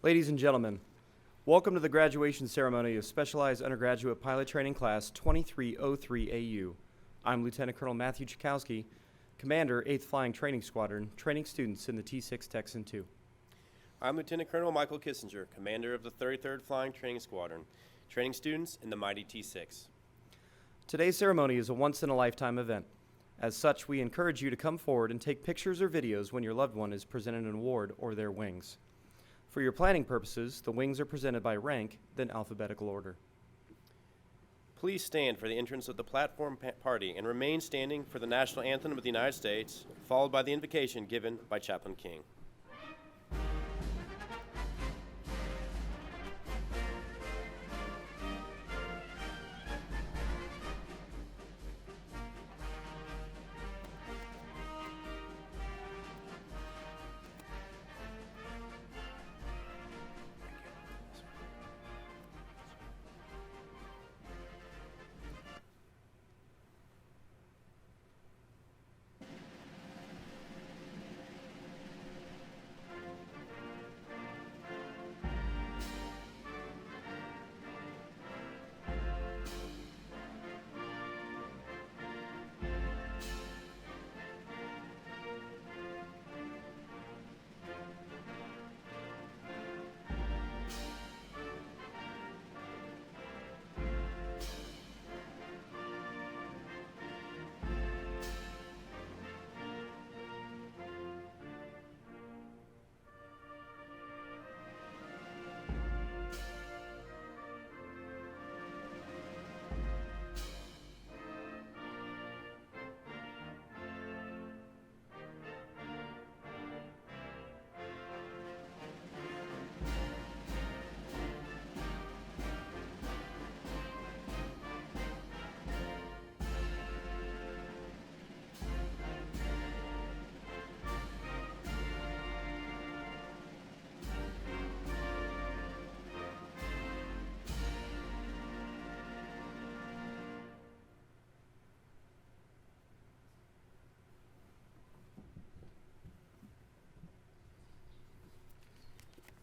Ladies and gentlemen, welcome to the graduation ceremony of Specialized Undergraduate Pilot Training Class 2303 AU. I'm Lieutenant Colonel Matthew Chakowski, Commander, 8th Flying Training Squadron, training students in the T-6A Texan II. I'm Lieutenant Colonel Michael Kissinger, Commander of the 33rd Flying Training Squadron, training students in the mighty T-6. Today's ceremony is a once-in-a-lifetime event. As such, we encourage you to come forward and take pictures or videos when your loved one is presented an award or their wings. For your planning purposes, the wings are presented by rank, then alphabetical order. Please stand for the entrance of the platform party and remain standing for the national anthem of the United States, followed by the invocation given by Chaplain King.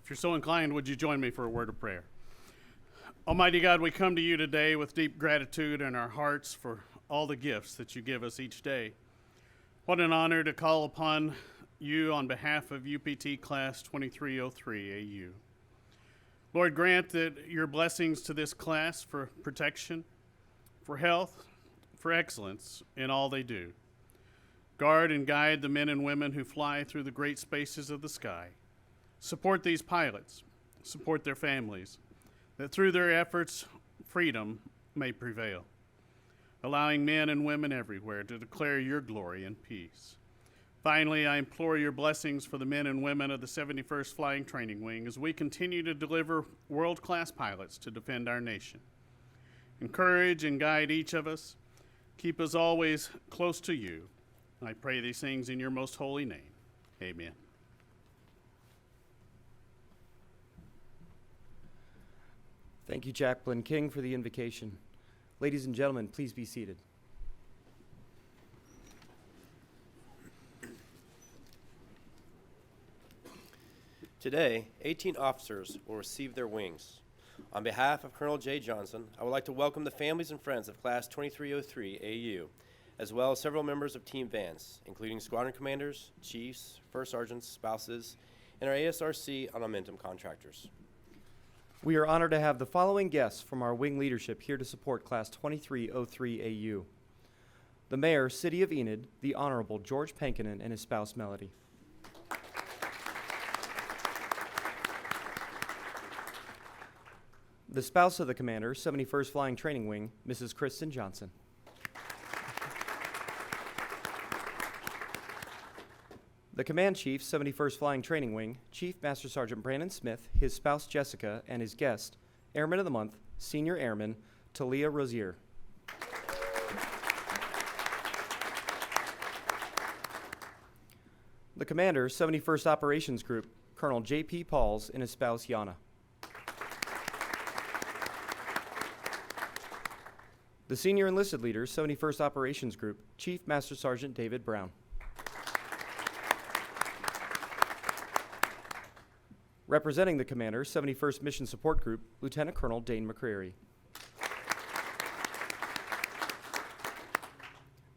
If you're so inclined, would you join me for a word of prayer? Almighty God, we come to you today with deep gratitude in our hearts for all the gifts that you give us each day. What an honor to call upon you on behalf of UPT Class 2303 AU. Lord, grant that your blessings to this class for protection, for health, for excellence in all they do. Guard and guide the men and women who fly through the great spaces of the sky. Support these pilots, support their families, that through their efforts, freedom may prevail, allowing men and women everywhere to declare your glory and peace. Finally, I implore your blessings for the men and women of the 71st Flying Training Wing as we continue to deliver world-class pilots to defend our nation. Encourage and guide each of us. Keep us always close to you. I pray these things in your most holy name. Amen. Thank you, Chaplain King, for the invocation. Ladies and gentlemen, please be seated. Today, 18 officers will receive their wings. On behalf of Colonel Jay Johnson, I would like to welcome the families and friends of Class 2303 AU, as well as several members of Team Vance, including squadron commanders, chiefs, first sergeants, spouses, and our ASRC on Momentum contractors. We are honored to have the following guests from our wing leadership here to support Class 2303 AU. The Mayor, City of Enid, the Honorable George Pankinen and his spouse, Melody. The spouse of the Commander, 71st Flying Training Wing, Mrs. Kristen Johnson. The Command Chief, 71st Flying Training Wing, Chief Master Sergeant Brandon Smith, his spouse Jessica, and his guest, Airman of the Month, Senior Airman, Talia Rozier. The commander, 71st Operations Group, Colonel J.P. Pauls, and his spouse, Yana. The senior enlisted leader, 71st Operations Group, Chief Master Sergeant David Brown. Representing the commander, 71st Mission Support Group, Lieutenant Colonel Dane McCreary.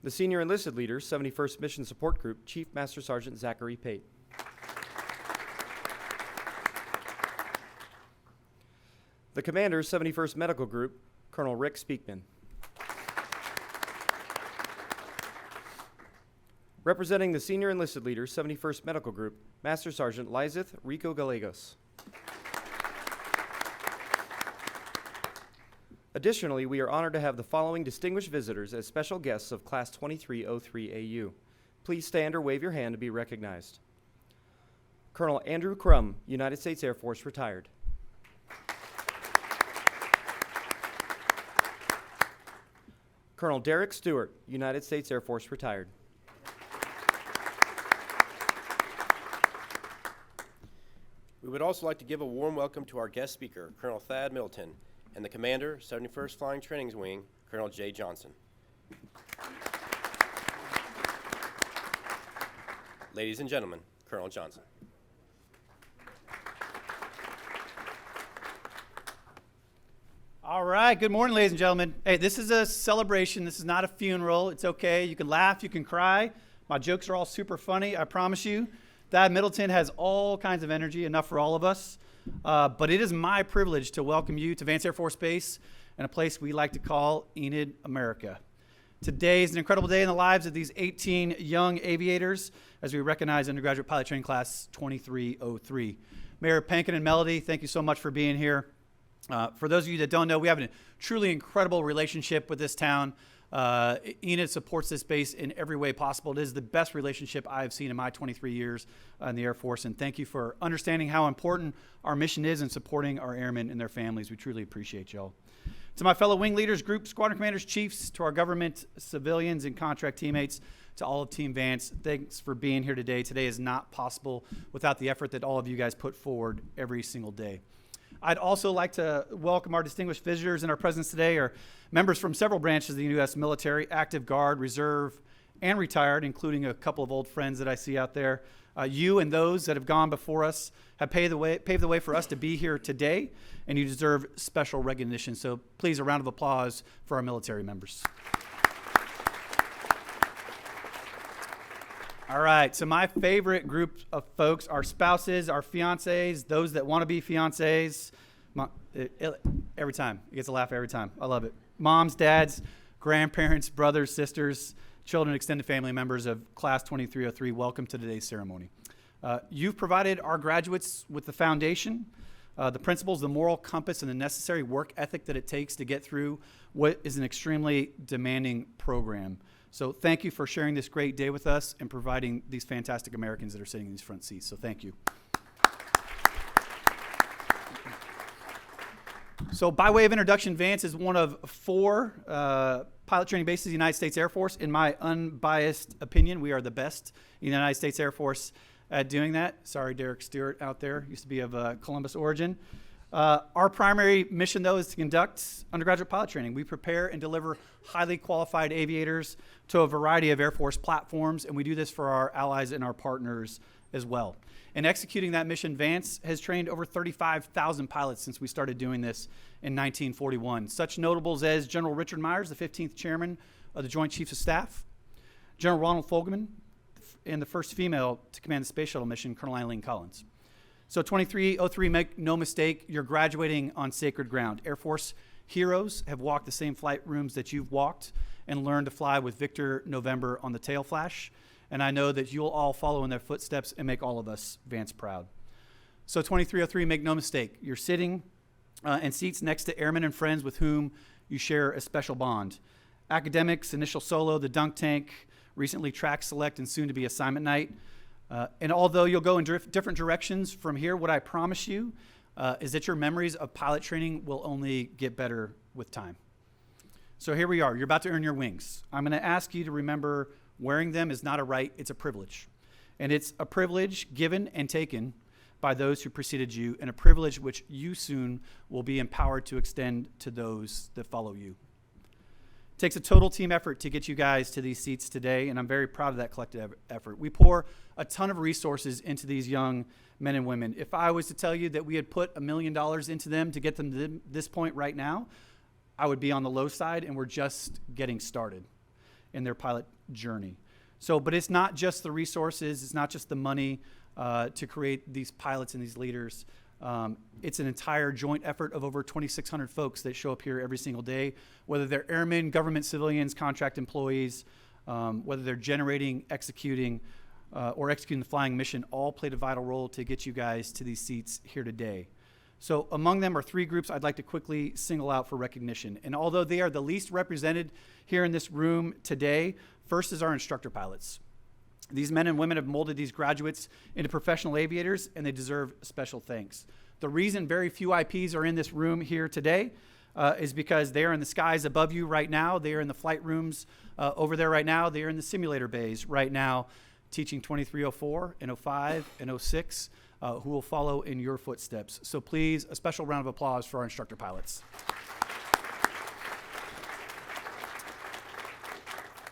The senior enlisted leader, 71st Mission Support Group, Chief Master Sergeant Zachary Pate. The commander, 71st Medical Group, Colonel Rick Speakman. Representing the senior enlisted leader, 71st Medical Group, Master Sergeant Lizeth Rico Gallegos. Additionally, we are honored to have the following distinguished visitors as special guests of Class 2303 AU. Please stand or wave your hand to be recognized. Colonel Andrew Crum, United States Air Force, retired. Colonel Derek Stewart, United States Air Force, retired. We would also like to give a warm welcome to our guest speaker, Colonel Thad Middleton, and the commander, 71st Flying Training Wing, Colonel Jay Johnson. Ladies and gentlemen, Colonel Johnson. All right, good morning, ladies and gentlemen. Hey, this is a celebration. This is not a funeral. It's okay. You can laugh, you can cry. My jokes are all super funny, I promise you. Thad Middleton has all kinds of energy, enough for all of us. But it is my privilege to welcome you to Vance Air Force Base and a place we like to call Enid, America. Today is an incredible day in the lives of these 18 young aviators as we recognize Undergraduate Pilot Training Class 2303. Mayor Pankin and Melody, thank you so much for being here. For those of you that don't know, we have a truly incredible relationship with this town. Enid supports this base in every way possible. It is the best relationship I've seen in my 23 years in the Air Force, and thank you for understanding how important our mission is and supporting our airmen and their families. We truly appreciate y'all. To my fellow wing leaders, group squadron commanders, chiefs, to our government, civilians, and contract teammates, to all of Team Vance, thanks for being here today. Today is not possible without the effort that all of you guys put forward every single day. I'd also like to welcome our distinguished visitors in our presence today are members from several branches of the U.S. military, active guard, reserve, and retired, including a couple of old friends that I see out there. You and those that have gone before us have paved the way for us to be here today, and you deserve special recognition. So please, a round of applause for our military members. All right, so my favorite group of folks are spouses, our fiancés, those that want to be fiancés. Every time, it gets a laugh every time. I love it. Moms, dads, grandparents, brothers, sisters, children, extended family members of Class 2303, welcome to today's ceremony. You've provided our graduates with the foundation, the principles, the moral compass, and the necessary work ethic that it takes to get through what is an extremely demanding program. So thank you for sharing this great day with us and providing these fantastic Americans that are sitting in these front seats. So thank you. So by way of introduction, Vance is one of 4 pilot training bases of the United States Air Force. In my unbiased opinion, we are the best in the United States Air Force at doing that. Sorry, Derek Stewart out there, used to be of Columbus origin. Our primary mission, though, is to conduct undergraduate pilot training. We prepare and deliver highly qualified aviators to a variety of Air Force platforms, and we do this for our allies and our partners as well. In executing that mission, Vance has trained over 35,000 pilots since we started doing this in 1941. Such notables as General Richard Myers, the 15th chairman of the Joint Chiefs of Staff, General Ronald Fogelman, and the first female to command the Space Shuttle mission, Colonel Eileen Collins. So 2303, make no mistake, you're graduating on sacred ground. Air Force heroes have walked the same flight rooms that you've walked and learned to fly with Victor November on the tail flash. And I know that you'll all follow in their footsteps and make all of us Vance proud. So 2303, make no mistake, you're sitting in seats next to airmen and friends with whom you share a special bond. Academics, initial solo, the dunk tank, recently track select, and soon to be assignment night. And although you'll go in different directions from here, what I promise you is that your memories of pilot training will only get better with time. So here we are. You're about to earn your wings. I'm going to ask you to remember wearing them is not a right, it's a privilege. And it's a privilege given and taken by those who preceded you, and a privilege which you soon will be empowered to extend to those that follow you. It takes a total team effort to get you guys to these seats today, and I'm very proud of that collective effort. We pour a ton of resources into these young men and women. If I was to tell you that we had put $1 million into them to get them to this point right now, I would be on the low side, and we're just getting started in their pilot journey. But it's not just the resources, it's not just the money to create these pilots and these leaders. It's an entire joint effort of over 2,600 folks that show up here every single day, whether they're airmen, government civilians, contract employees, whether they're generating, executing, or executing the flying mission, all played a vital role to get you guys to these seats here today. So among them are 3 groups I'd like to quickly single out for recognition. And although they are the least represented here in this room today, first is our instructor pilots. These men and women have molded these graduates into professional aviators, and they deserve special thanks. The reason very few IPs are in this room here today is because they are in the skies above you right now. They are in the flight rooms over there right now. They are in the simulator bays right now, teaching 2304 and 05 and 06, who will follow in your footsteps. So please, a special round of applause for our instructor pilots.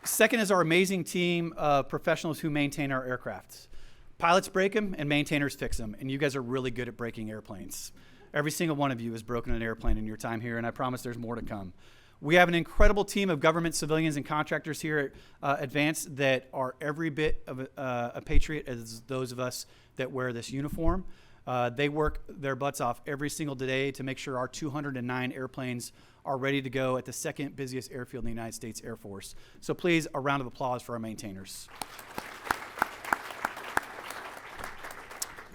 Second is our amazing team of professionals who maintain our aircraft. Pilots break them and maintainers fix them, and you guys are really good at breaking airplanes. Every single one of you has broken an airplane in your time here, and I promise there's more to come. We have an incredible team of government, civilians, and contractors here at Vance that are every bit of a patriot as those of us that wear this uniform. They work their butts off every single day to make sure our 209 airplanes are ready to go at the second busiest airfield in the United States Air Force. So please, a round of applause for our maintainers.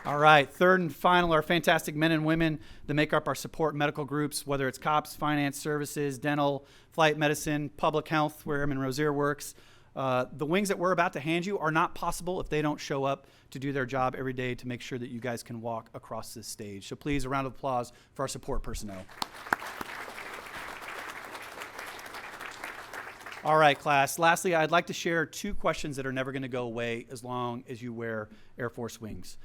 All right, third and final, our fantastic men and women that make up our support medical groups, whether it's cops, finance services, dental, flight medicine, public health, where Airman Rozier works. The wings that we're about to hand you are not possible if they don't show up to do their job every day to make sure that you guys can walk across this stage. So please, a round of applause for our support personnel. All right, class. Lastly, I'd like to share 2 questions that are never going to go away as long as you wear Air Force wings.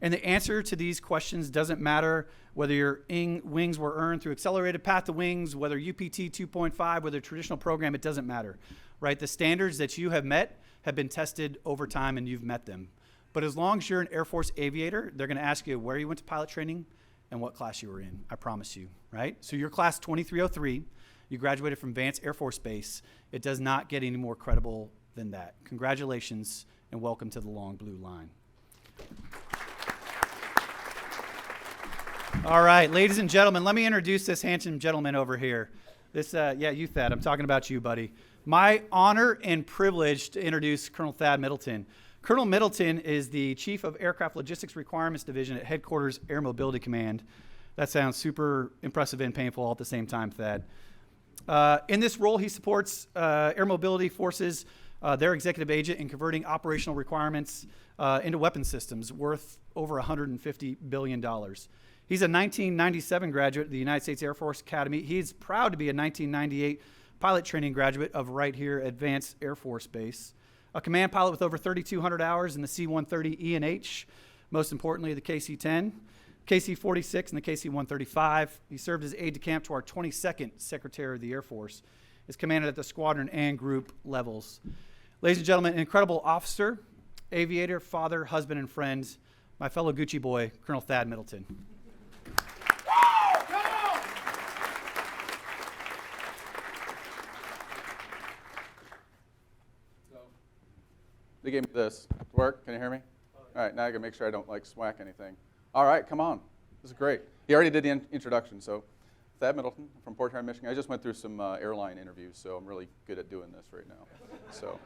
And the answer to these questions doesn't matter whether your wings were earned through accelerated path to wings, whether UPT 2.5, whether traditional program, it doesn't matter, right? The standards that you have met have been tested over time and you've met them. But as long as you're an Air Force aviator, they're going to ask you where you went to pilot training and what class you were in, I promise you, right? So you're class 2303. You graduated from Vance Air Force Base. It does not get any more credible than that. Congratulations and welcome to the long blue line. All right, ladies and gentlemen, let me introduce this handsome gentleman over here. You, Thad, I'm talking about you, buddy. My honor and privilege to introduce Colonel Thad Middleton. Colonel Middleton is the Chief of Aircraft Logistics Requirements Division at Headquarters Air Mobility Command. That sounds super impressive and painful all at the same time, Thad. In this role, he supports Air Mobility Forces, their executive agent, in converting operational requirements into weapon systems worth over $150 billion. He's a 1997 graduate of the United States Air Force Academy. He's proud to be a 1998 pilot training graduate of right here at Vance Air Force Base. A command pilot with over 3,200 hours in the C-130 E&H, most importantly the KC-10, KC-46, and the KC-135. He served as aide-de-camp to our 22nd Secretary of the Air Force. Is commanded at the squadron and group levels. Ladies and gentlemen, an incredible officer, aviator, father, husband, and friend, my fellow Gucci boy, Colonel Thad Middleton. They gave me this. Work? Can you hear me? All right, now I got to make sure I don't swack anything. All right, come on. This is great. He already did the introduction. So, Thad Middleton from Port Huron, Michigan. I just went through some airline interviews, so I'm really good at doing this right now. So,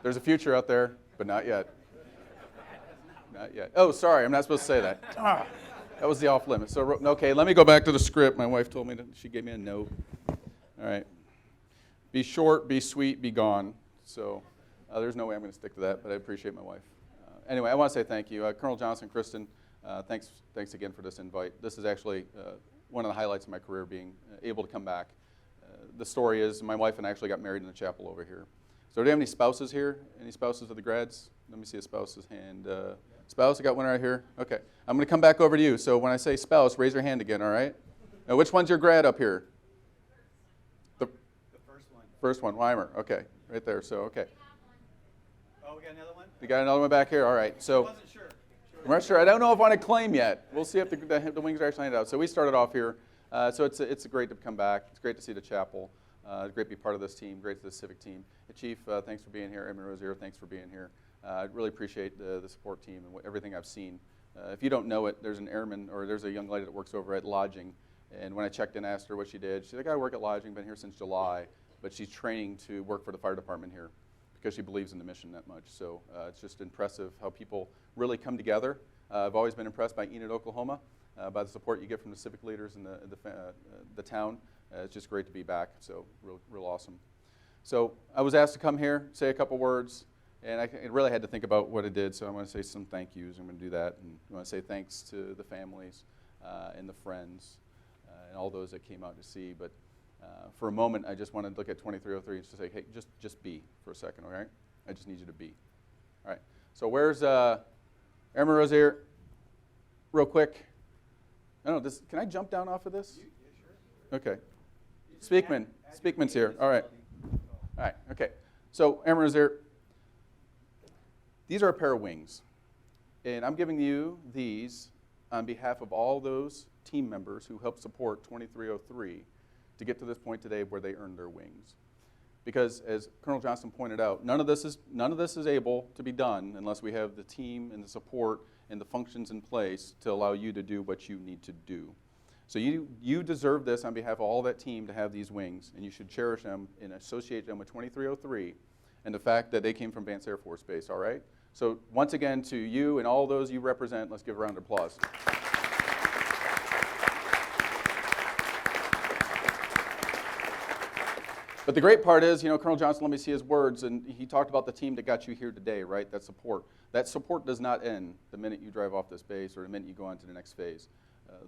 there's a future out there, but not yet. Not yet. Oh, sorry, I'm not supposed to say that. That was the off limit. So, okay, let me go back to the script. My wife told me she gave me a note. All right. Be short, be sweet, be gone. So, there's no way I'm going to stick to that, but I appreciate my wife. Anyway, I want to say thank you. Colonel Johnson, Kristen, thanks again for this invite. This is actually one of the highlights of my career, being able to come back. The story is my wife and I actually got married in the chapel over here. So do you have any spouses here? Any spouses of the grads? Let me see a spouse's hand. Spouse, I got one right here. Okay. I'm going to come back over to you. So when I say spouse, raise your hand again, all right? Now, which one's your grad up here? The first one. first one, Weimer. Okay, right there. So, okay. Oh, we got another one? You got another one back here? All right. So Wasn't sure. I'm not sure. I don't know if I want to claim yet. We'll see if the wings are actually handed out. So we started off here. So it's great to come back. It's great to see the chapel. It's great to be part of this team. Great to the civic team. Chief, thanks for being here. Edmund Rosier, thanks for being here. I really appreciate the support team and everything I've seen. If you don't know it, there's an airman or there's a young lady that works over at lodging. And when I checked in, asked her what she did. She's like, I work at lodging, been here since July, but she's training to work for the fire department here because she believes in the mission that much. So it's just impressive how people really come together. I've always been impressed by Enid, Oklahoma, by the support you get from the civic leaders in the town. It's just great to be back, so real awesome. So I was asked to come here, say a couple words, and I really had to think about what I did, so I'm going to say some thank yous. I'm going to do that, and I want to say thanks to the families and the friends and all those that came out to see. But for a moment, I just want to look at 2303 and just say, hey, just be for a second, all right? I just need you to be. All right, so where's Airman Rosier? Real quick. I don't know, can I jump down off of this? Yeah, sure. Okay. Speakman's here. All right. All right, okay. So, Airman Rosier, these are a pair of wings. And I'm giving you these on behalf of all those team members who helped support 2303 to get to this point today where they earned their wings. Because as Colonel Johnson pointed out, none of this is able to be done unless we have the team and the support and the functions in place to allow you to do what you need to do. So you deserve this on behalf of all that team to have these wings, and you should cherish them and associate them with 2303 and the fact that they came from Vance Air Force Base, all right? So once again, to you and all those you represent, let's give a round of applause. But the great part is, Colonel Johnson, let me see his words, and he talked about the team that got you here today, right, that support. That support does not end the minute you drive off this base or the minute you go on to the next phase.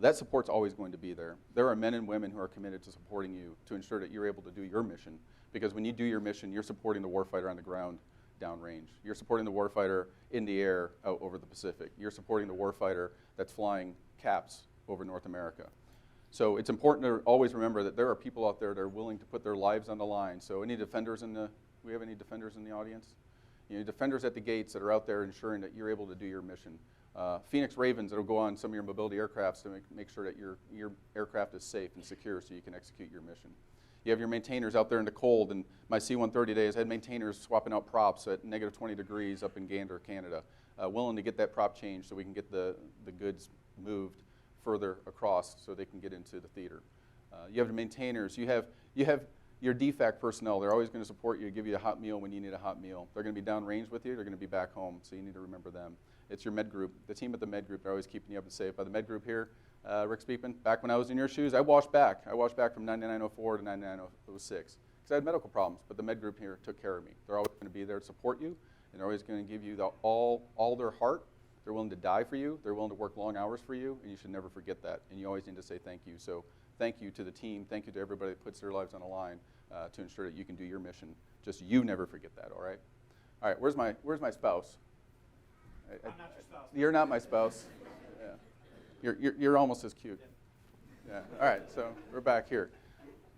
That support's always going to be there. There are men and women who are committed to supporting you to ensure that you're able to do your mission, because when you do your mission, you're supporting the warfighter on the ground downrange. You're supporting the warfighter in the air out over the Pacific. You're supporting the warfighter that's flying caps over North America. So it's important to always remember that there are people out there that are willing to put their lives on the line. So any defenders we have any defenders in the audience? Defenders at the gates that are out there ensuring that you're able to do your mission. Phoenix Ravens that will go on some of your mobility aircrafts to make sure that your aircraft is safe and secure so you can execute your mission. You have your maintainers out there in the cold, and my C-130 days had maintainers swapping out props at negative 20 degrees up in Gander, Canada, willing to get that prop changed so we can get the goods moved further across so they can get into the theater. You have the maintainers. You have your DFAC personnel. They're always going to support you, give you a hot meal when you need a hot meal. They're going to be downrange with you. They're going to be back home, so you need to remember them. It's your med group. The team at the med group, they're always keeping you up and safe. By the med group here, Rick Speakman, back when I was in your shoes, I washed back. I washed back from 9904 to 9906 because I had medical problems, but the med group here took care of me. They're always going to be there to support you, and they're always going to give you all their heart. They're willing to die for you. They're willing to work long hours for you, and you should never forget that. And you always need to say thank you. So thank you to the team. Thank you to everybody that puts their lives on the line to ensure that you can do your mission. Just you never forget that, all right? All right, where's my spouse? I'm not your spouse. You're not my spouse. Yeah. You're almost as cute. Yeah. All right, so we're back here.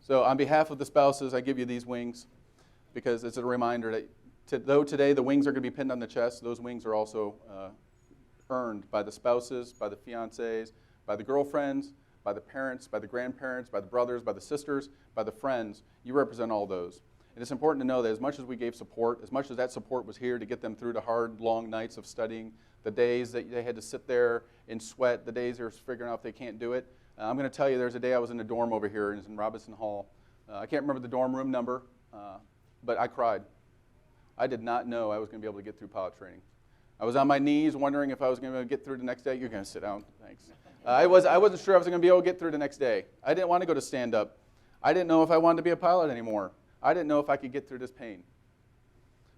So on behalf of the spouses, I give you these wings because it's a reminder that though today the wings are going to be pinned on the chest, those wings are also earned by the spouses, by the fiancés, by the girlfriends, by the parents, by the grandparents, by the brothers, by the sisters, by the friends. You represent all those. And it's important to know that as much as we gave support, as much as that support was here to get them through the hard, long nights of studying, the days that they had to sit there and sweat, the days they're figuring out if they can't do it. I'm going to tell you there's a day I was in a dorm over here, and it's in Robinson Hall. I can't remember the dorm room number, but I cried. I did not know I was going to be able to get through pilot training. I was on my knees wondering if I was going to be able to get through the next day. You're going to sit down, thanks. I wasn't sure I was going to be able to get through the next day. I didn't want to go to stand up. I didn't know if I wanted to be a pilot anymore. I didn't know if I could get through this pain.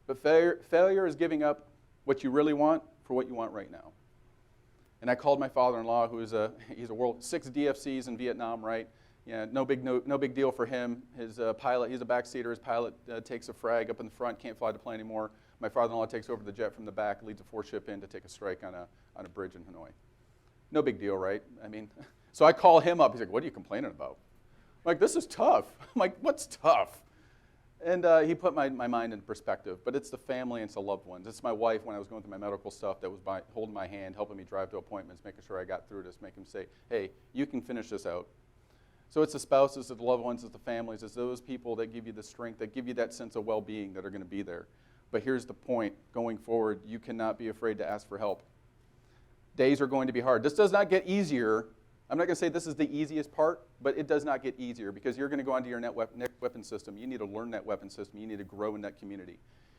But failure is giving up what you really want for what you want right now. And I called my father-in-law, he's a world 6 DFCs in Vietnam, right? Yeah, no big deal for him. His pilot, he's a backseater. His pilot takes a frag up in the front, can't fly the plane anymore. My father-in-law takes over the jet from the back, leads a 4-ship in to take a strike on a bridge in Hanoi. No big deal, right? I mean, so I call him up. He's like, "What are you complaining about?" I'm like, "This is tough." I'm like, "What's tough?" And he put my mind in perspective. But it's the family and it's the loved ones. It's my wife when I was going through my medical stuff that was holding my hand, helping me drive to appointments, making sure I got through this, making him say, "Hey, you can finish this out." So it's the spouses, it's the loved ones, it's the families, it's those people that give you the strength, that give you that sense of well-being that are going to be there. But here's the point, going forward, you cannot be afraid to ask for help. Days are going to be hard. This does not get easier. I'm not going to say this is the easiest part, but it does not get easier because you're going to go onto your next weapon system. You need to learn that weapon system. You need to grow in that community.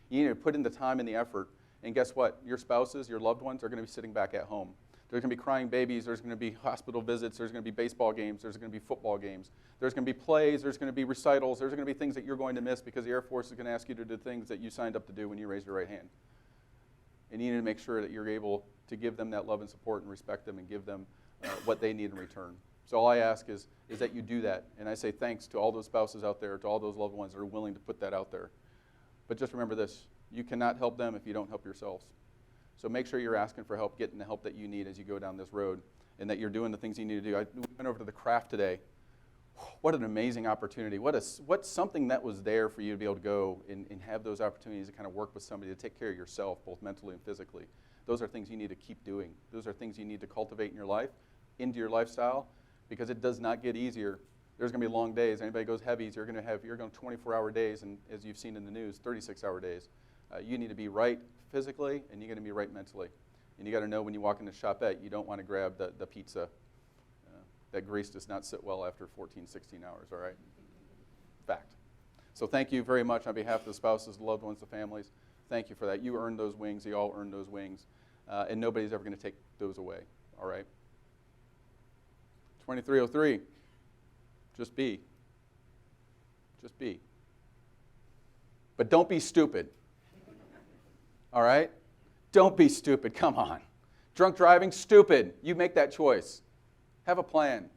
You need to put in the time and the effort. And guess what? Your spouses, your loved ones are going to be sitting back at home. There's going to be crying babies. There's going to be hospital visits. There's going to be baseball games. There's going to be football games. There's going to be plays. There's going to be recitals. There's going to be things that you're going to miss because the Air Force is going to ask you to do things that you signed up to do when you raised your right hand. And you need to make sure that you're able to give them that love and support and respect them and give them what they need in return. So all I ask is that you do that. And I say thanks to all those spouses out there, to all those loved ones that are willing to put that out there. But just remember this, you cannot help them if you don't help yourselves. So make sure you're asking for help, getting the help that you need as you go down this road, and that you're doing the things you need to do. We went over to the craft today. What an amazing opportunity. What's something that was there for you to be able to go and have those opportunities to kind of work with somebody to take care of yourself, both mentally and physically. Those are things you need to keep doing. Those are things you need to cultivate in your life, into your lifestyle, because it does not get easier. There's going to be long days. Anybody goes heavies, you're going 24-hour days, and as you've seen in the news, 36-hour days. You need to be right physically, and you're going to be right mentally. And you got to know when you walk into Shopette, you don't want to grab the pizza. That grease does not sit well after 14, 16 hours, all right? Fact. So thank you very much on behalf of the spouses, the loved ones, the families. Thank you for that. You earned those wings. You all earned those wings. And nobody's ever going to take those away, all right? 2303, just be. Just be. But don't be stupid. All right? Don't be stupid. Come on. Drunk driving, stupid. You make that choice. Have a plan.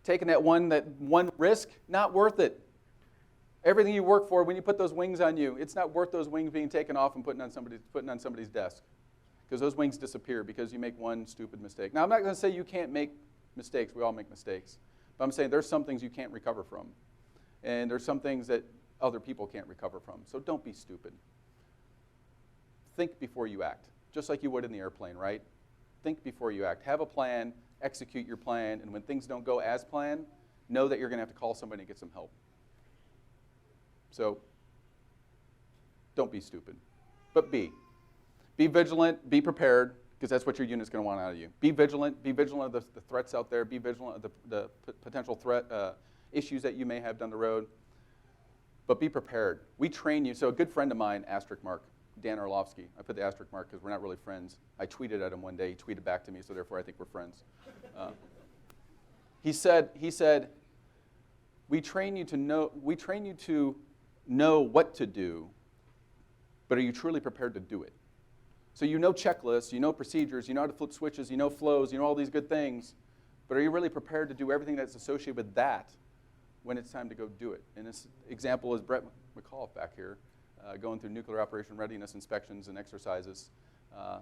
Taking that one risk, not worth it. Everything you work for, when you put those wings on you, it's not worth those wings being taken off and putting on somebody's desk. Because those wings disappear because you make one stupid mistake. Now, I'm not going to say you can't make mistakes. We all make mistakes. But I'm saying there's some things you can't recover from. And there's some things that other people can't recover from. So don't be stupid. Think before you act, just like you would in the airplane, right? Think before you act. Have a plan, execute your plan, and when things don't go as planned, know that you're going to have to call somebody and get some help. So don't be stupid, but be. Be vigilant, be prepared, because that's what your unit's going to want out of you. Be vigilant of the threats out there, be vigilant of the potential threat issues that you may have down the road, but be prepared. We train you. So a good friend of mine, asterisk mark, Dan Orlovsky. I put the asterisk mark because we're not really friends. I tweeted at him one day. He tweeted back to me, so therefore I think we're friends. He said, we train you to know what to do, but are you truly prepared to do it? So you know checklists, you know procedures, you know how to flip switches, you know flows, you know all these good things, but are you really prepared to do everything that's associated with that when it's time to go do it? And this example is Brett McAuliffe back here. Going through nuclear operation readiness inspections and exercises.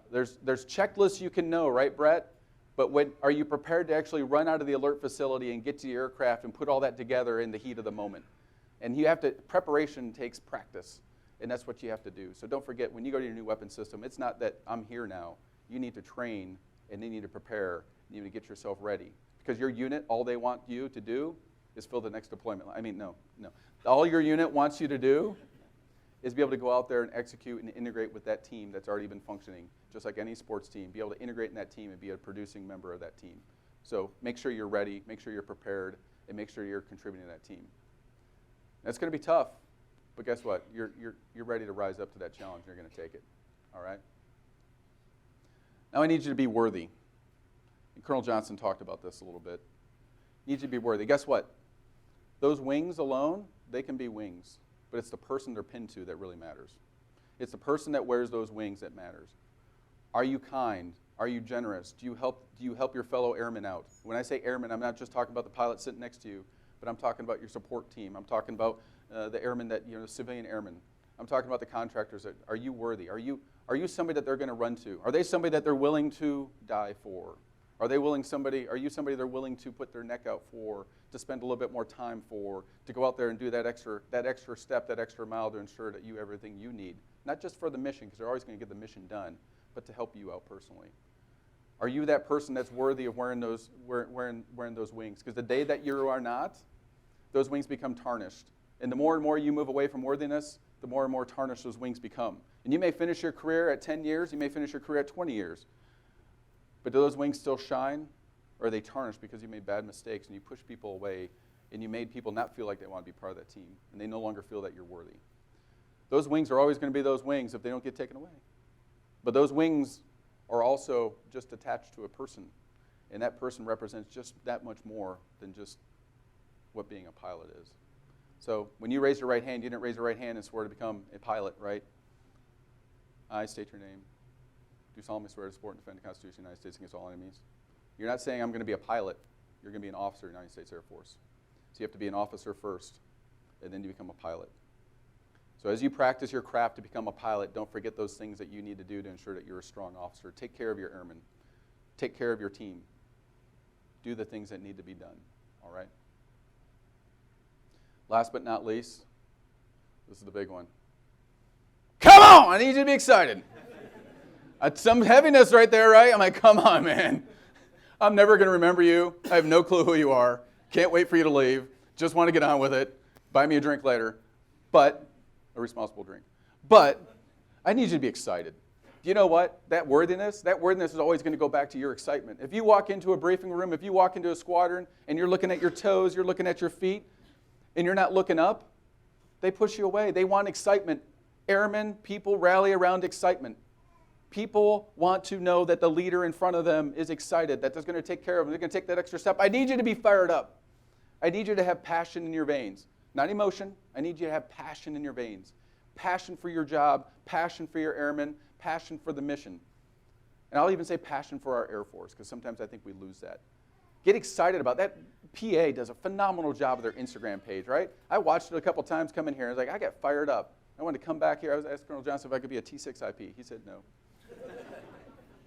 There's checklists you can know, right, Brett? But are you prepared to actually run out of the alert facility and get to your aircraft and put all that together in the heat of the moment? And preparation takes practice, and that's what you have to do. So don't forget, when you go to your new weapon system, it's not that I'm here now. You need to train, and you need to prepare, and you need to get yourself ready. Because your unit, all they want you to do is fill the next deployment line. I mean, no. All your unit wants you to do is be able to go out there and execute and integrate with that team that's already been functioning, just like any sports team, be able to integrate in that team and be a producing member of that team. So make sure you're ready, make sure you're prepared, and make sure you're contributing to that team. That's going to be tough, but guess what? You're ready to rise up to that challenge, and you're going to take it, all right? Now I need you to be worthy. And Colonel Johnson talked about this a little bit. You need you to be worthy. Guess what? Those wings alone, they can be wings. But it's the person they're pinned to that really matters. It's the person that wears those wings that matters. Are you kind? Are you generous? Do you help your fellow airmen out? When I say airmen, I'm not just talking about the pilot sitting next to you, but I'm talking about your support team. I'm talking about the airmen that, civilian airmen. I'm talking about the contractors. Are you worthy? Are you somebody that they're going to run to? Are they somebody that they're willing to die for? Are you somebody they're willing to put their neck out for, to spend a little bit more time for, to go out there and do that extra step, that extra mile to ensure that you have everything you need? Not just for the mission, because they're always going to get the mission done, but to help you out personally. Are you that person that's worthy of wearing those wings? Because the day that you are not, those wings become tarnished. And the more and more you move away from worthiness, the more and more tarnished those wings become. And you may finish your career at 10 years, you may finish your career at 20 years. But do those wings still shine? Or are they tarnished because you made bad mistakes and you pushed people away and you made people not feel like they want to be part of that team and they no longer feel that you're worthy? Those wings are always going to be those wings if they don't get taken away. But those wings are also just attached to a person, and that person represents just that much more than just what being a pilot is. So when you raise your right hand, you didn't raise your right hand and swear to become a pilot, right? I state your name. Do solemnly swear to support and defend the Constitution of the United States against all enemies. You're not saying I'm going to be a pilot. You're going to be an officer of the United States Air Force. So you have to be an officer first, and then you become a pilot. So as you practice your craft to become a pilot, don't forget those things that you need to do to ensure that you're a strong officer. Take care of your airmen. Take care of your team. Do the things that need to be done, all right? Last but not least, this is the big one. Come on, I need you to be excited. Some heaviness right there, right? I'm like, come on, man. I'm never going to remember you. I have no clue who you are. Can't wait for you to leave. Just want to get on with it. Buy me a drink later. But a responsible drink. But I need you to be excited. Do you know what? That worthiness is always going to go back to your excitement. If you walk into a briefing room, if you walk into a squadron, and you're looking at your toes, you're looking at your feet, and you're not looking up, they push you away. They want excitement. Airmen, people rally around excitement. People want to know that the leader in front of them is excited, that they're going to take care of them, they're going to take that extra step. I need you to be fired up. I need you to have passion in your veins. Not emotion. I need you to have passion in your veins. Passion for your job, passion for your airmen, passion for the mission. And I'll even say passion for our Air Force, because sometimes I think we lose that. Get excited about that. PA does a phenomenal job of their Instagram page, right? I watched it a couple times come in here. I was like, I got fired up. I wanted to come back here. I was asking Colonel Johnson if I could be a T-6IP. He said no.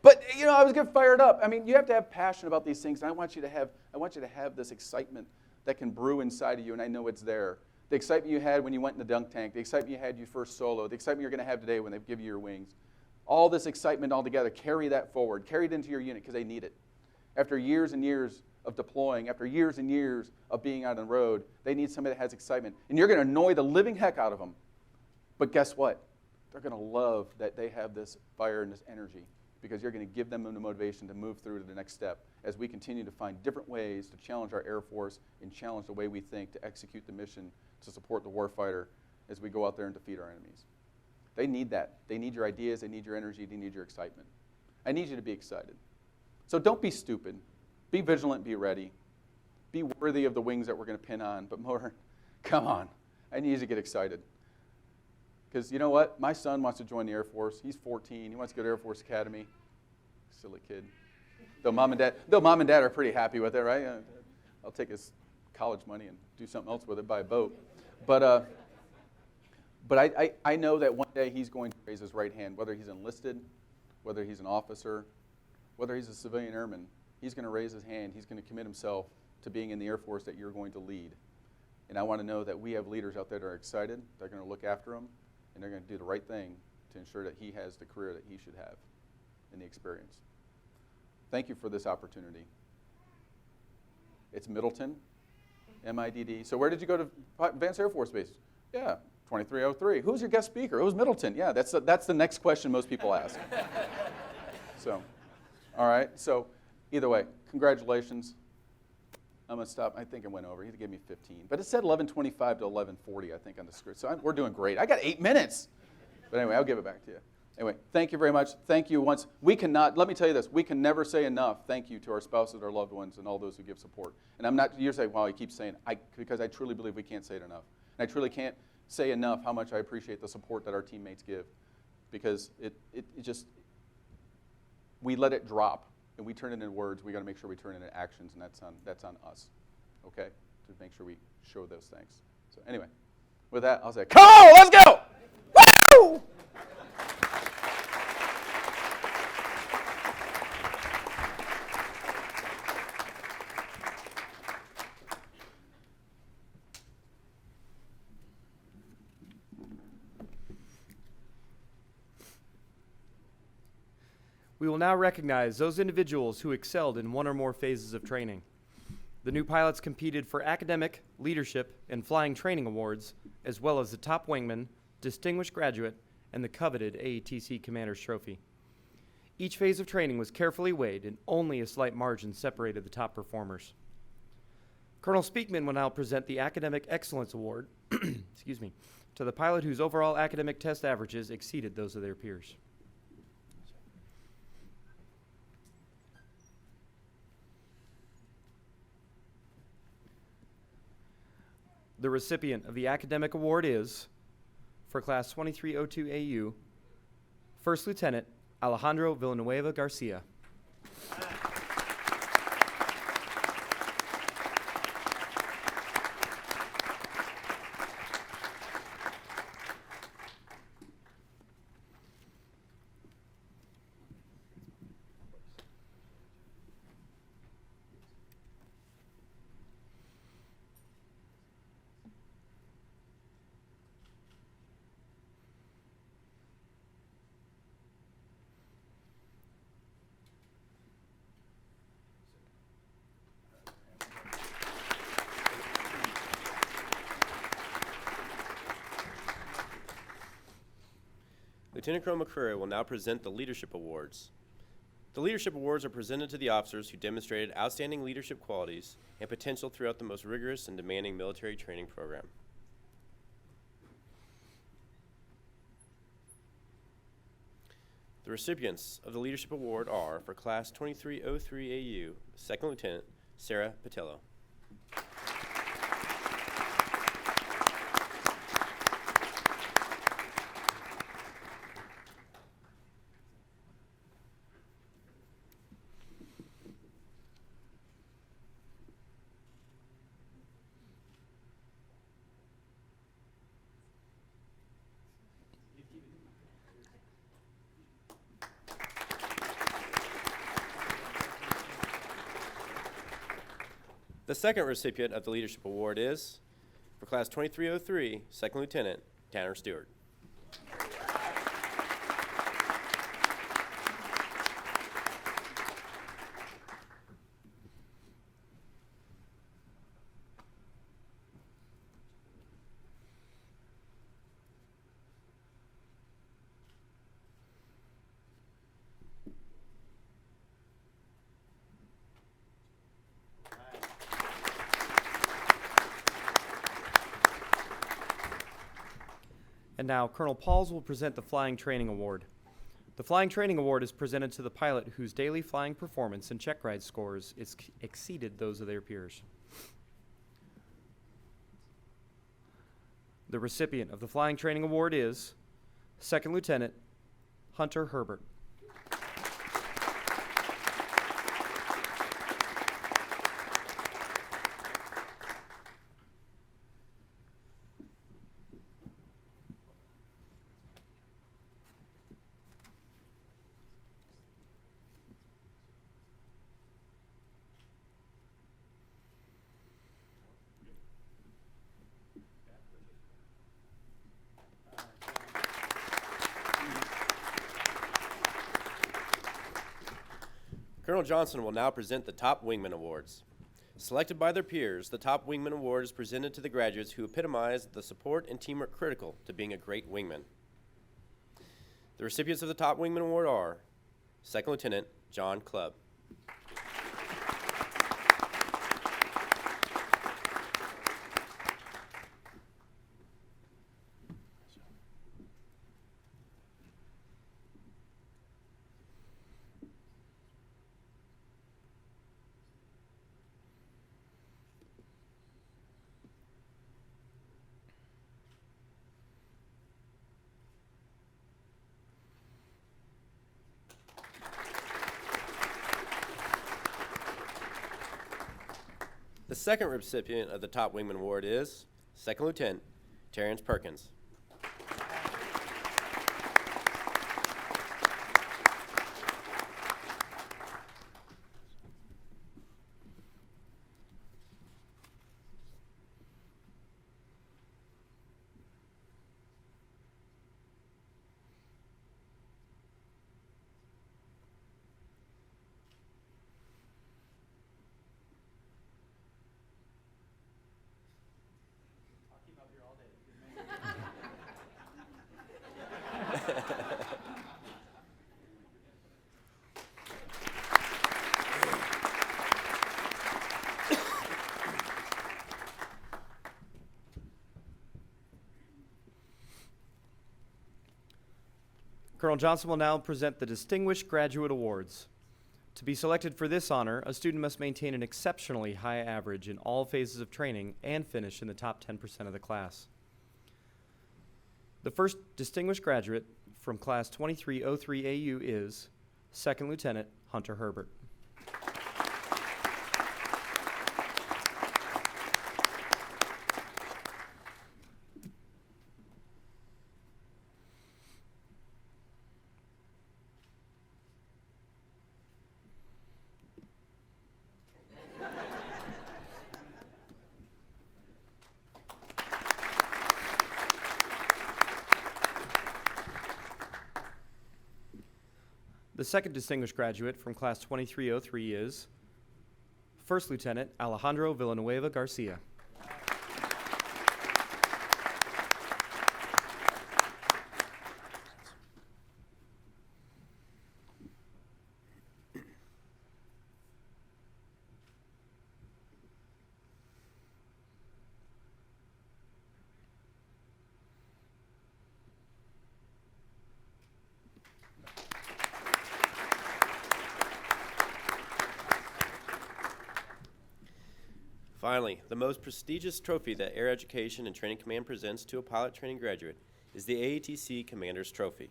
But, I was getting fired up. I mean, you have to have passion about these things. And I want you to have this excitement that can brew inside of you, and I know it's there. The excitement you had when you went in the dunk tank, the excitement you had you first solo, the excitement you're going to have today when they give you your wings. All this excitement all together, carry that forward. Carry it into your unit because they need it. After years and years of deploying, after years and years of being out on the road, they need somebody that has excitement. And you're going to annoy the living heck out of them. But guess what? They're going to love that they have this fire and this energy, because you're going to give them the motivation to move through to the next step as we continue to find different ways to challenge our Air Force and challenge the way we think to execute the mission to support the warfighter as we go out there and defeat our enemies. They need that. They need your ideas. They need your energy. They need your excitement. I need you to be excited. So don't be stupid. Be vigilant. Be ready. Be worthy of the wings that we're going to pin on. But more, come on. I need you to get excited. Because you know what? My son wants to join the Air Force. He's 14. He wants to go to Air Force Academy. Silly kid. Though mom and dad are pretty happy with it, right? I'll take his college money and do something else with it, buy a boat. But I know that one day he's going to raise his right hand, whether he's enlisted, whether he's an officer, whether he's a civilian airman. He's going to raise his hand. He's going to commit himself to being in the Air Force that you're going to lead. And I want to know that we have leaders out there that are excited. They're going to look after him, and they're going to do the right thing to ensure that he has the career that he should have and the experience. Thank you for this opportunity. It's Middleton, MIDD. So where did you go to Vance Air Force Base? Yeah, 2303. Who's your guest speaker? It was Middleton. Yeah, that's the next question most people ask. So, all right. So either way, congratulations. I'm going to stop. I think it went over. He gave me 15. But it said 11:25 to 11:40, I think, on the script. So we're doing great. I got 8 minutes. But anyway, I'll give it back to you. Anyway, thank you very much. Thank you once. We cannot, let me tell you this, we can never say enough thank you to our spouses, our loved ones, and all those who give support. And I'm not, you're saying, wow, he keeps saying it. Because I truly believe we can't say it enough. And I truly can't say enough how much I appreciate the support that our teammates give. Because it just, we let it drop and we turn it into words. We got to make sure we turn it into actions, and that's on us, okay, to make sure we show those things. So anyway, with that, I'll say, come on, let's go! Woo! We will now recognize those individuals who excelled in one or more phases of training. The new pilots competed for academic, leadership, and flying training awards, as well as the top wingman, distinguished graduate, and the coveted AETC Commander's Trophy. Each phase of training was carefully weighed, and only a slight margin separated the top performers. Colonel Speakman will now present the Academic Excellence Award excuse me, to the pilot whose overall academic test averages exceeded those of their peers. The recipient of the academic award is, for Class 2302AU, First Lieutenant Alejandro Villanueva Garcia. Lieutenant Colonel McCreary will now present the Leadership Awards. The Leadership Awards are presented to the officers who demonstrated outstanding leadership qualities and potential throughout the most rigorous and demanding military training program. The recipients of the Leadership Award are, for Class 2303AU, Second Lieutenant Sarah Patello. The second recipient of the Leadership Award is, for Class 2303, Second Lieutenant Tanner Stewart. And now, Colonel Pauls will present the Flying Training Award. The Flying Training Award is presented to the pilot whose daily flying performance and check ride scores exceeded those of their peers. The recipient of the Flying Training Award is Second Lieutenant Hunter Herbert. Colonel Johnson will now present the Top Wingman Awards. Selected by their peers, the Top Wingman Award is presented to the graduates who epitomize the support and teamwork critical to being a great wingman. The recipients of the Top Wingman Award are Second Lieutenant John Clubb. The second recipient of the Top Wingman Award is Second Lieutenant Terrence Perkins. Colonel Johnson will now present the Distinguished Graduate Awards. To be selected for this honor, a student must maintain an exceptionally high average in all phases of training and finish in the top 10% of the class. The first Distinguished Graduate from Class 2303 AU is Second Lieutenant Hunter Herbert. The second Distinguished Graduate from Class 2303 is First Lieutenant Alejandro Villanueva Garcia. Finally, the most prestigious trophy that Air Education and Training Command presents to a pilot training graduate is the AATC Commander's Trophy.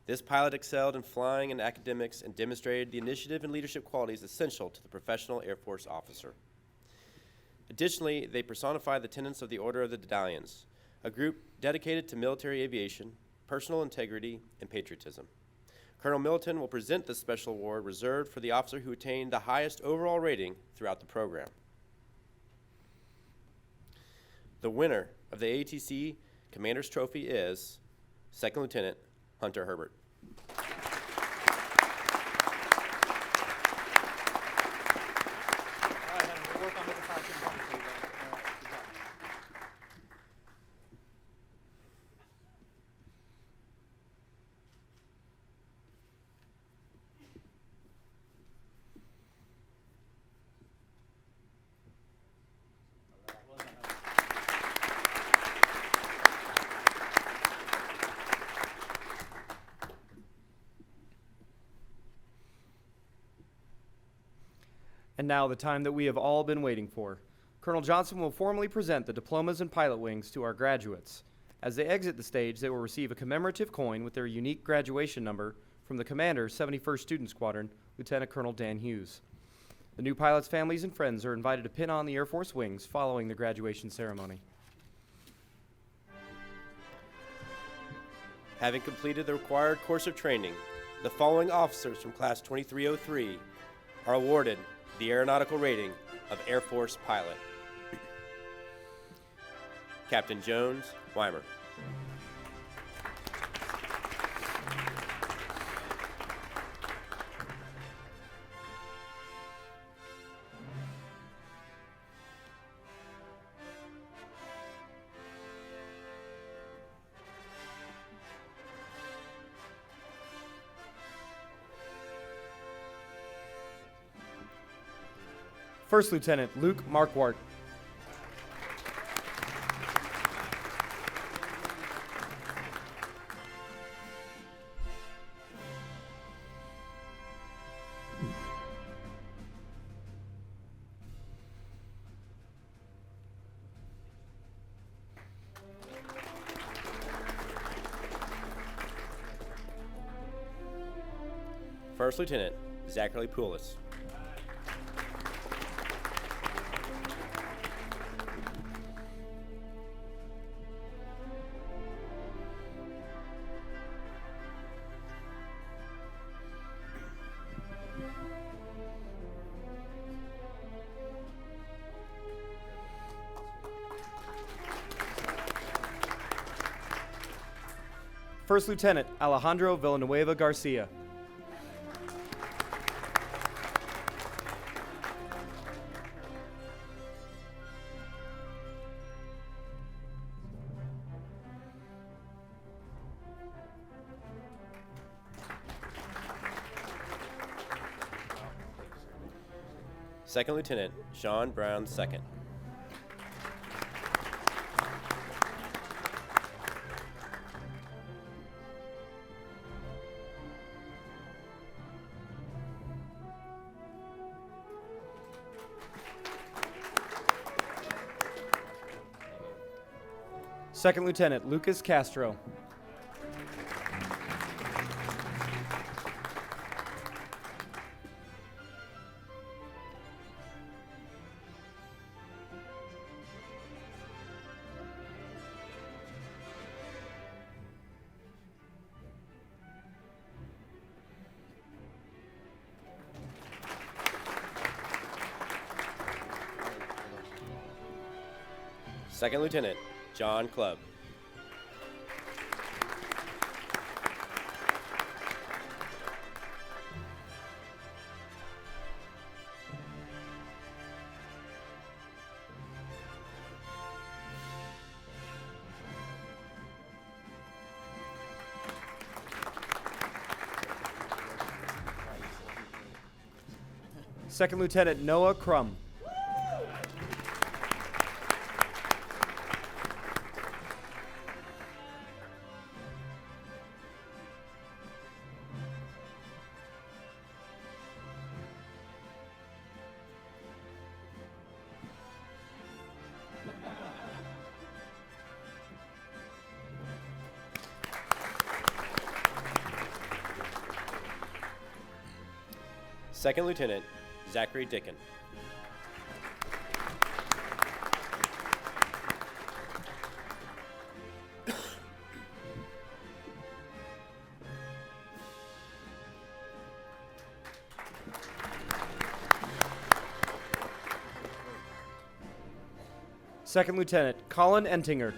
This pilot excelled in flying and academics and demonstrated the initiative and leadership qualities essential to the professional Air Force officer. Additionally, they personify the tenets of the Order of the Dedalians, a group dedicated to military aviation, personal integrity, and patriotism. Colonel Middleton will present this special award reserved for the officer who attained the highest overall rating throughout the program. The winner of the AATC Commander's Trophy is Second Lieutenant Hunter Herbert. And now the time that we have all been waiting for. Colonel Johnson will formally present the diplomas and pilot wings to our graduates. As they exit the stage, they will receive a commemorative coin with their unique graduation number from the commander, 71st Student Squadron, Lieutenant Colonel Dan Hughes. The new pilots' families and friends are invited to pin on the Air Force wings following the graduation ceremony. Having completed the required course of training, the following officers from Class 2303 are awarded the aeronautical rating of Air Force Pilot. Captain Jones Weimer. First Lieutenant Luke Marquardt. First Lieutenant Zachary Poulis. First Lieutenant Alejandro Villanueva Garcia. Second Lieutenant Sean Brown II. Second Lieutenant Lucas Castro. Second Lieutenant John Clubb. Second Lieutenant Noah Crum. Second Lieutenant Zachary Dickin. Second Lieutenant Colin Entinger.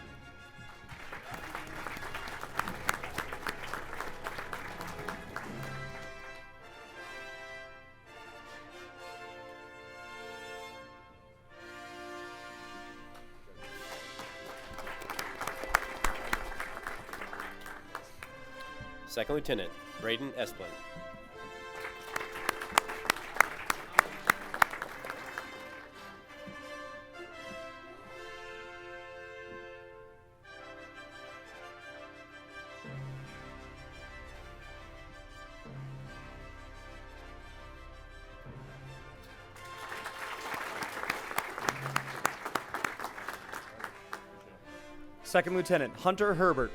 Second Lieutenant Braden Esplin. Second Lieutenant Hunter Herbert.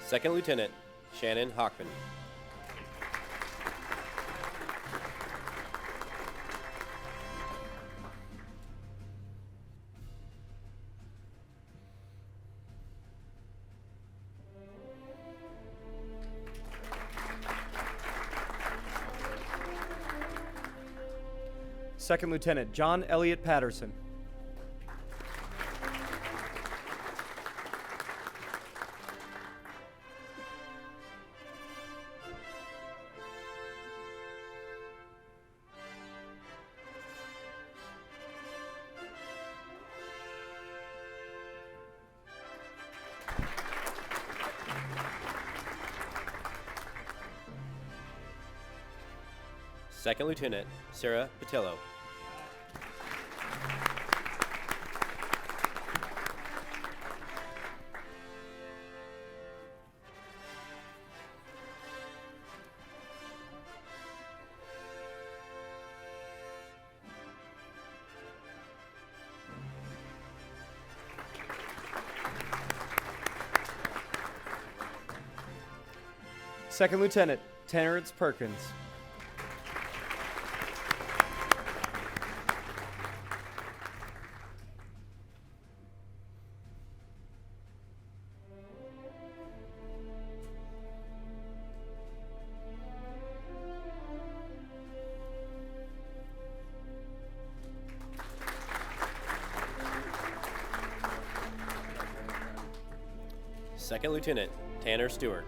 Second Lieutenant Shannon Hockman. Second Lieutenant John Elliott Patterson. Second Lieutenant Sarah Patillo. Second Lieutenant Terrence Perkins. Second Lieutenant Tanner Stewart.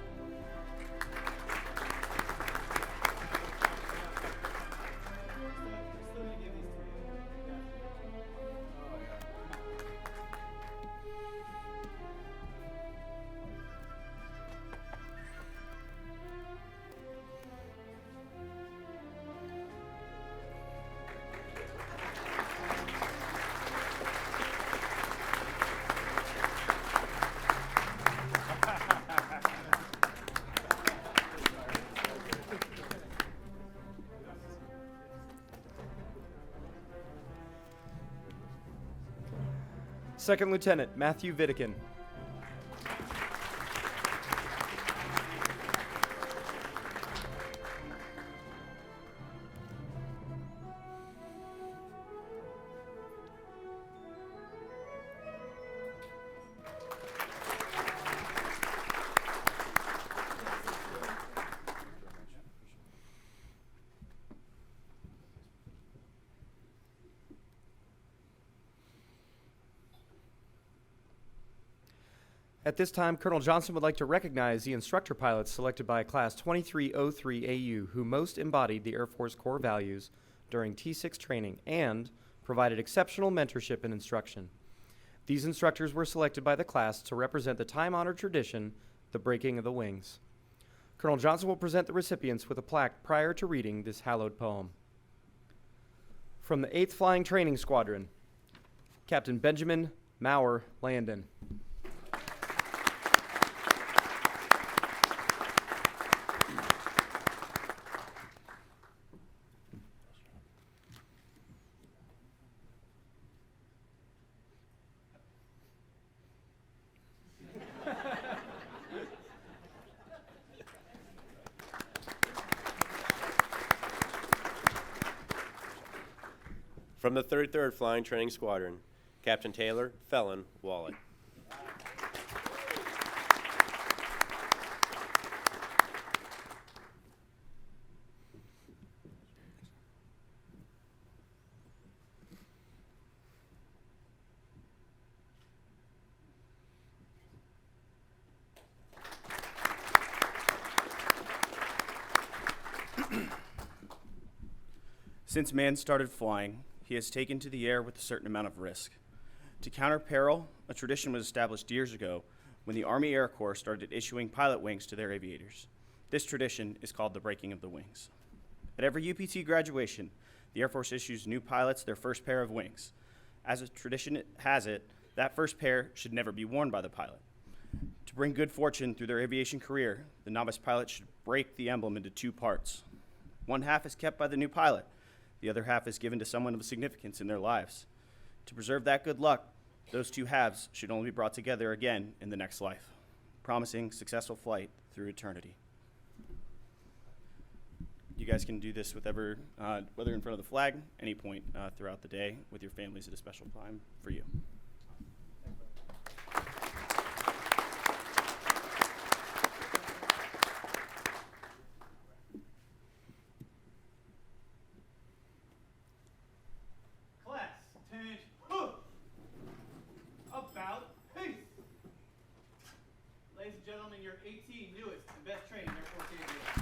Second Lieutenant Matthew Vidican. At this time, Colonel Johnson would like to recognize the instructor pilots selected by Class 2303 AU who most embodied the Air Force core values during T-6 training and provided exceptional mentorship and instruction. These instructors were selected by the class to represent the time-honored tradition, the breaking of the wings. Colonel Johnson will present the recipients with a plaque prior to reading this hallowed poem. From the 8th Flying Training Squadron, Captain Benjamin Maurer Landon. From the 33rd Flying Training Squadron, Captain Taylor Felon Wallet. Since man started flying, he has taken to the air with a certain amount of risk. To counter peril, a tradition was established years ago when the Army Air Corps started issuing pilot wings to their aviators. This tradition is called the breaking of the wings. At every UPT graduation, the Air Force issues new pilots their first pair of wings. As a tradition has it, that first pair should never be worn by the pilot. To bring good fortune through their aviation career, the novice pilot should break the emblem into two parts. One half is kept by the new pilot. The other half is given to someone of significance in their lives. To preserve that good luck, those two halves should only be brought together again in the next life, promising successful flight through eternity. You guys can do this with whether in front of the flag, any point throughout the day, with your families at a special time for you. Ladies and gentlemen, your 18 newest and best trained Air Force aviators.